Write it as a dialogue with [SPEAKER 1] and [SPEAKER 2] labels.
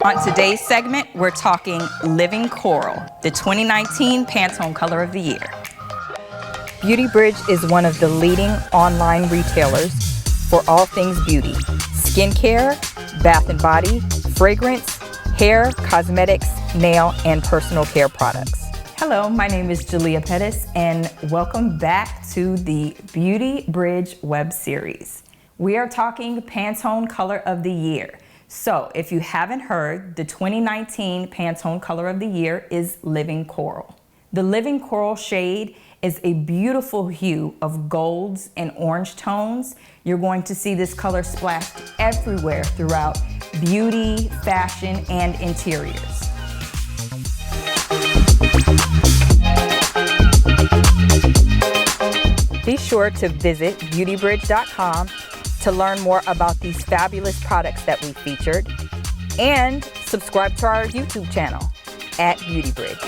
[SPEAKER 1] On today's segment, we're talking Living Coral, the 2019 Pantone Color of the Year. Beauty Bridge is one of the leading online retailers for all things beauty, skincare, bath and body, fragrance, hair, cosmetics, nail, and personal care products. Hello, my name is Jalia Pettis, and welcome back to the Beauty Bridge web series. We are talking Pantone Color of the Year. So if you haven't heard, the 2019 Pantone Color of the Year is Living Coral. The Living Coral shade is a beautiful hue of golds and orange tones. You're going to see this color splashed everywhere throughout beauty, fashion, and interiors. Be sure to visit beautybridge.com to learn more about these fabulous products that we featured, and subscribe to our YouTube channel at Beauty Bridge.